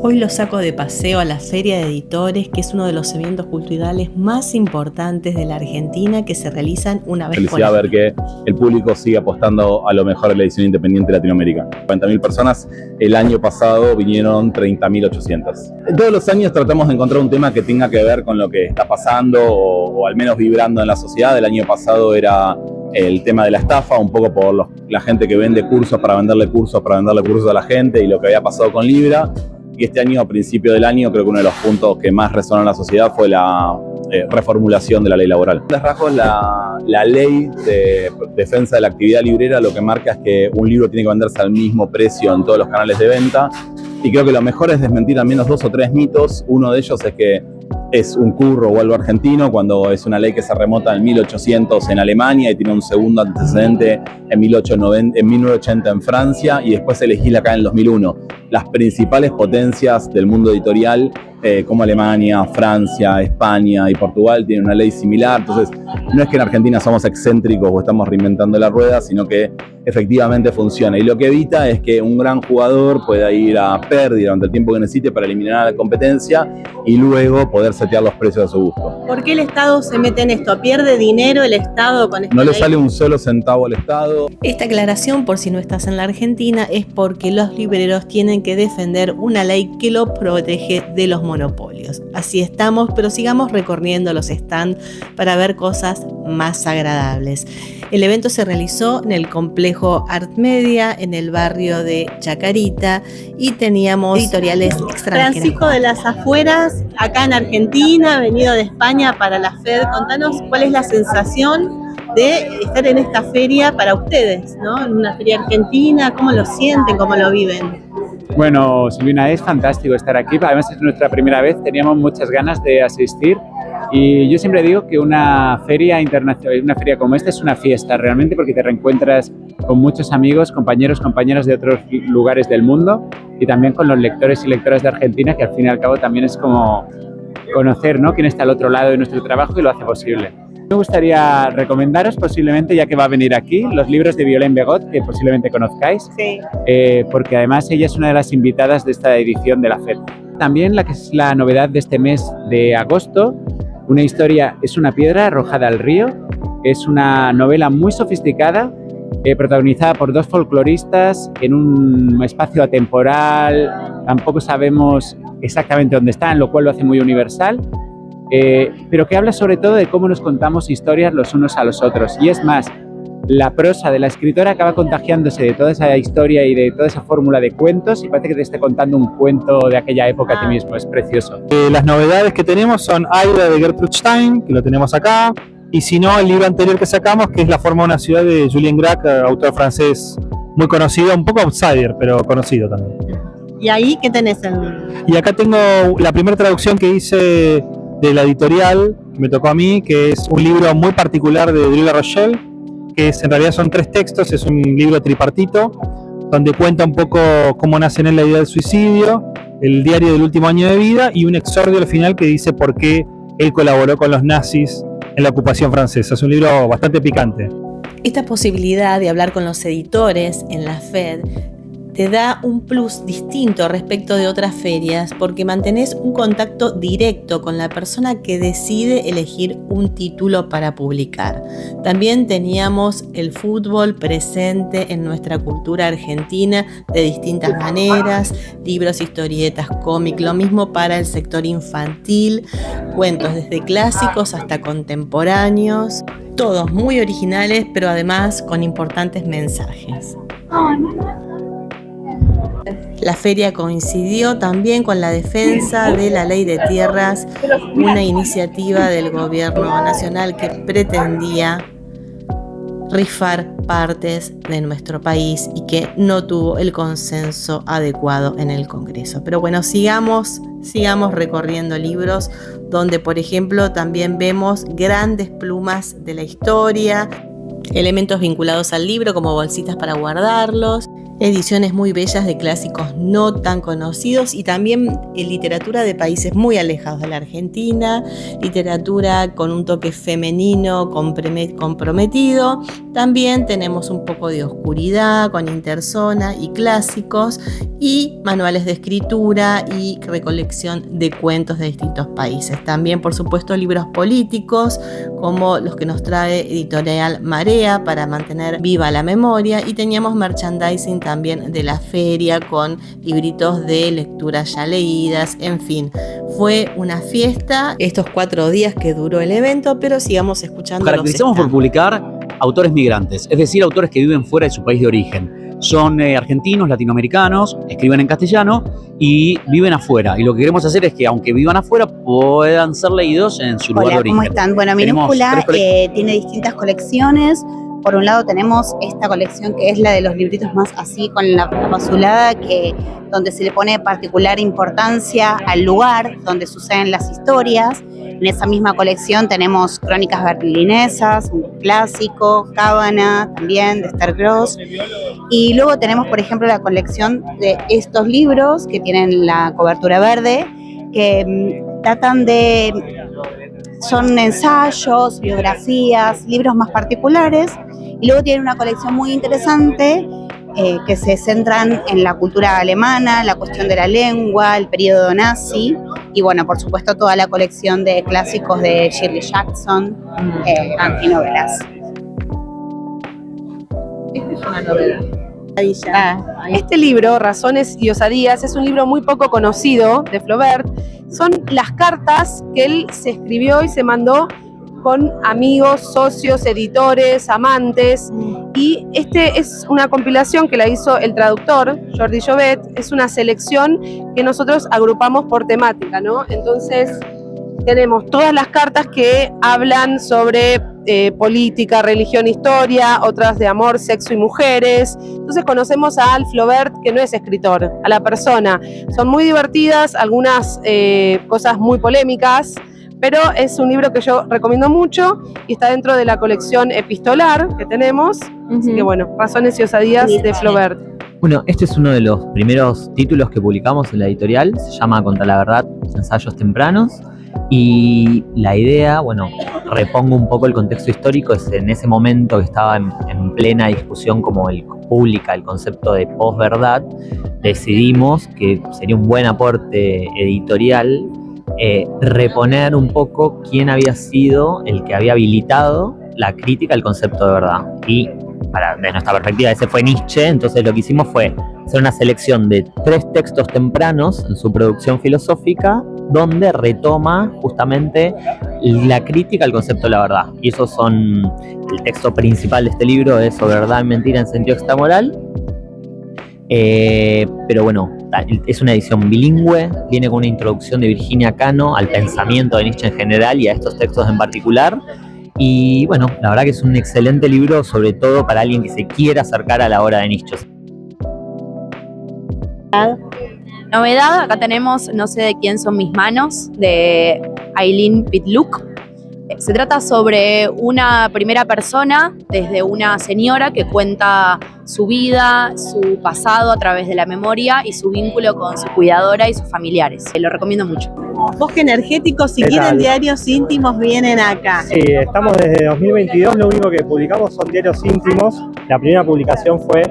Hoy lo saco de paseo a la Feria de Editores, que es uno de los eventos culturales más importantes de la Argentina que se realizan una vez por Felicidad año. ver que el público sigue apostando a lo mejor de la edición independiente de Latinoamérica. 40.000 personas, el año pasado vinieron 30.800. Todos los años tratamos de encontrar un tema que tenga que ver con lo que está pasando o al menos vibrando en la sociedad. El año pasado era el tema de la estafa, un poco por la gente que vende cursos para venderle cursos a la gente y lo que había pasado con Libra. Y este año, a principio del año, creo que uno de los puntos que más resonó en la sociedad fue la reformulación de la ley laboral. En rasgos, la ley de defensa de la actividad librera lo que marca es que un libro tiene que venderse al mismo precio en todos los canales de venta. Y creo que lo mejor es desmentir al menos 2 o 3 mitos. Uno de ellos es que es un curro o algo argentino, cuando es una ley que se remota en 1800 en Alemania y tiene un segundo antecedente en 1980 en Francia y después se legisla acá en el 2001. Las principales potencias del mundo editorial, como Alemania, Francia, España y Portugal, tienen una ley similar. Entonces, no es que en Argentina somos excéntricos o estamos reinventando la rueda, sino que efectivamente funciona. Y lo que evita es que un gran jugador pueda ir a pérdida durante el tiempo que necesite para eliminar a la competencia y luego poder setear los precios a su gusto. ¿Por qué el Estado se mete en esto? ¿Pierde dinero el Estado con esta No le ley? sale un solo centavo al Estado. Esta aclaración, por si no estás en la Argentina, es porque los libreros tienen que defender una ley que lo protege de los monopolios. Así estamos, pero sigamos recorriendo los stands para ver cosas más agradables. El evento se realizó en el complejo Art Media, en el barrio de Chacarita, y teníamos editoriales extranjeras. Francisco de las Afueras, acá en Argentina, venido de España para la FED. Contanos cuál es la sensación de estar en esta feria para ustedes, ¿no? En una feria argentina, ¿cómo lo sienten, cómo lo viven? Bueno, Silvina, es fantástico estar aquí. Además es nuestra primera vez, teníamos muchas ganas de asistir y yo siempre digo que una feria internacional, una feria como esta es una fiesta realmente porque te reencuentras con muchos amigos, compañeras de otros lugares del mundo y también con los lectores y lectoras de Argentina, que al fin y al cabo también es como conocer, ¿no?, quién está al otro lado de nuestro trabajo y lo hace posible. Me gustaría recomendaros posiblemente, ya que va a venir aquí, los libros de Violaine Begot, que posiblemente conozcáis, Sí. Porque además ella es una de las invitadas de esta edición de la FED. También la que es la novedad de este mes de agosto, una historia, es una piedra arrojada al río, es una novela muy sofisticada, protagonizada por 2 folcloristas en un espacio atemporal, tampoco sabemos exactamente dónde están, lo cual lo hace muy universal. Pero que habla sobre todo de cómo nos contamos historias los unos a los otros. Y es más, la prosa de la escritora acaba contagiándose de toda esa historia y de toda esa fórmula de cuentos y parece que te esté contando un cuento de aquella época a ti mismo. Es precioso. Las novedades que tenemos son Aida de Gertrude Stein, que lo tenemos acá, y si no, el libro anterior que sacamos, que es La forma de una ciudad, de Julien Gracq, autor francés muy conocido, un poco outsider, pero conocido también. ¿Y ahí qué tenés? Y acá tengo la primera traducción que hice de la editorial, que me tocó a mí, que es un libro muy particular de Drew La Rochelle, que en realidad son 3 textos, es un libro tripartito, donde cuenta un poco cómo nace en él la idea del suicidio, el diario del último año de vida y un exordio al final que dice por qué él colaboró con los nazis en la ocupación francesa. Es un libro bastante picante. Esta posibilidad de hablar con los editores en la FED te da un plus distinto respecto de otras ferias porque mantenés un contacto directo con la persona que decide elegir un título para publicar. También teníamos el fútbol presente en nuestra cultura argentina de distintas maneras, libros, historietas, cómic, lo mismo para el sector infantil, cuentos desde clásicos hasta contemporáneos, todos muy originales pero además con importantes mensajes. La feria coincidió también con la defensa de la ley de tierras, una iniciativa del gobierno nacional que pretendía rifar partes de nuestro país y que no tuvo el consenso adecuado en el Congreso. Pero bueno, sigamos recorriendo libros donde, por ejemplo, también vemos grandes plumas de la historia, elementos vinculados al libro como bolsitas para guardarlos, ediciones muy bellas de clásicos no tan conocidos y también literatura de países muy alejados de la Argentina, literatura con un toque femenino comprometido, También tenemos un poco de oscuridad con Interzona y clásicos y manuales de escritura y recolección de cuentos de distintos países. También, por supuesto, libros políticos como los que nos trae Editorial Marea para mantener viva la memoria, y teníamos merchandising también de la feria con libritos de lecturas ya leídas. En fin, fue una fiesta estos 4 días que duró el evento, pero sigamos escuchando. Caracterizamos por publicar autores migrantes, es decir, autores que viven fuera de su país de origen. Son argentinos, latinoamericanos, escriben en castellano y viven afuera. Y lo que queremos hacer es que, aunque vivan afuera, puedan ser leídos en su lugar de origen. ¿Cómo están? Bueno, Minúscula tiene distintas colecciones. Por un lado tenemos esta colección que es la de los libritos más así, con la basulada, donde se le pone particular importancia al lugar donde suceden las historias. En esa misma colección tenemos Crónicas Berlinesas, un clásico, Cábana también, de Esther Gross. Y luego tenemos, por ejemplo, la colección de estos libros que tienen la cobertura verde, que tratan son ensayos, biografías, libros más particulares. Y luego tienen una colección muy interesante que se centran en la cultura alemana, la cuestión de la lengua, el periodo nazi, y bueno, por supuesto, toda la colección de clásicos de Shirley Jackson y novelas. Esta es una novela. Este libro, Razones y Osadías, es un libro muy poco conocido de Flaubert. Son las cartas que él se escribió y se mandó con amigos, socios, editores, amantes, y este es una compilación que la hizo el traductor Jordi Jovet. Es una selección que nosotros agrupamos por temática, ¿no? Entonces tenemos todas las cartas que hablan sobre política, religión, historia, otras de amor, sexo y mujeres. Entonces conocemos a Al Flaubert, que no es escritor, a la persona. Son muy divertidas, algunas cosas muy polémicas, pero es un libro que yo recomiendo mucho y está dentro de la colección epistolar que tenemos. Así que bueno, Razones y Osadías de Flaubert. Bueno, este es uno de los primeros títulos que publicamos en la editorial, se llama Contra la Verdad, ensayos tempranos, y la idea, bueno, repongo un poco el contexto histórico, es en ese momento que estaba en plena discusión como pública el concepto de posverdad, decidimos que sería un buen aporte editorial reponer un poco quién había sido el que había habilitado la crítica al concepto de verdad. Y de nuestra perspectiva ese fue Nietzsche, entonces lo que hicimos fue hacer una selección de 3 textos tempranos en su producción filosófica donde retoma justamente la crítica al concepto de la verdad. Y esos son, el texto principal de este libro es sobre verdad y mentira en sentido extramoral. Pero bueno, es una edición bilingüe, viene con una introducción de Virginia Cano al pensamiento de Nietzsche en general y a estos textos en particular. Y bueno, la verdad que es un excelente libro, sobre todo para alguien que se quiera acercar a la obra de Nietzsche. Novedad, acá tenemos No sé de quién son mis manos, de Eileen Pitluck. Se trata sobre una primera persona, desde una señora que cuenta su vida, su pasado a través de la memoria y su vínculo con su cuidadora y sus familiares. Lo recomiendo mucho. Bosque Energético, si quieren diarios íntimos, vienen acá. Sí, estamos desde 2022, lo único que publicamos son diarios íntimos. La primera publicación fue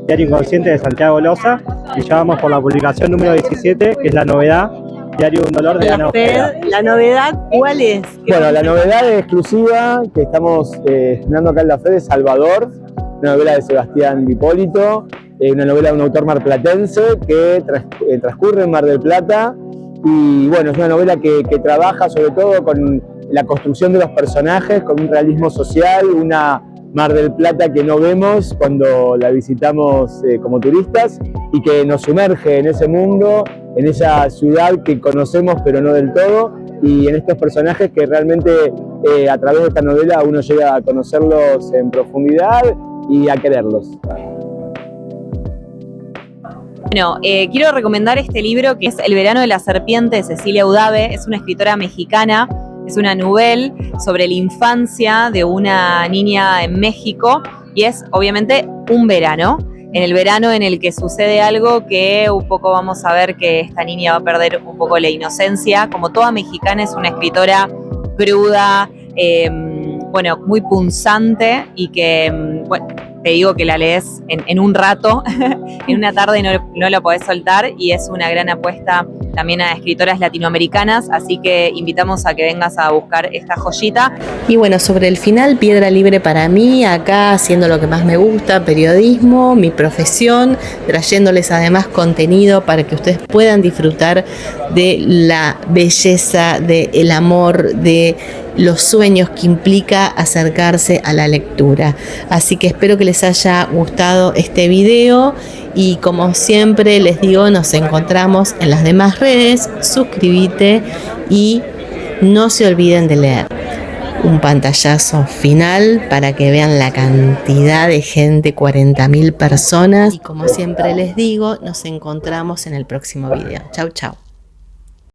Diario Inconsciente de Santiago Loza y ya vamos por la publicación número 17, que es la novedad, Diario de un dolor de Ana Ojeda. ¿La novedad cuál es? Bueno, la novedad exclusiva que estamos estrenando acá en la FED es Salvador, una novela de Sebastián Hipólito, una novela de un autor marplatense que transcurre en Mar del Plata. Y bueno, es una novela que trabaja sobre todo con la construcción de los personajes, con un realismo social, una Mar del Plata que no vemos cuando la visitamos como turistas y que nos sumerge en ese mundo, en esa ciudad que conocemos pero no del todo, y en estos personajes que realmente a través de esta novela uno llega a conocerlos en profundidad y a quererlos. Bueno, quiero recomendar este libro que es El verano de la serpiente de Cecilia Udave. Es una escritora mexicana, es una novela sobre la infancia de una niña en México y es obviamente un verano. En el verano en el que sucede algo que un poco vamos a ver que esta niña va a perder un poco la inocencia. Como toda mexicana es una escritora cruda, bueno, muy punzante y que, bueno, te digo que la lees en un rato, en una tarde no lo podés soltar, y es una gran apuesta también a escritoras latinoamericanas, así que invitamos a que vengas a buscar esta joyita. Y bueno, sobre el final, piedra libre para mí, acá haciendo lo que más me gusta, periodismo, mi profesión, trayéndoles además contenido para que ustedes puedan disfrutar de la belleza, del amor, de los sueños que implica acercarse a la lectura. Así que espero que les haya gustado este video y como siempre les digo, nos encontramos en las demás redes. Suscríbete y no se olviden de leer. Un pantallazo final para que vean la cantidad de gente, 40.000 personas. Y como siempre les digo, nos encontramos en el próximo video. Chau, chau.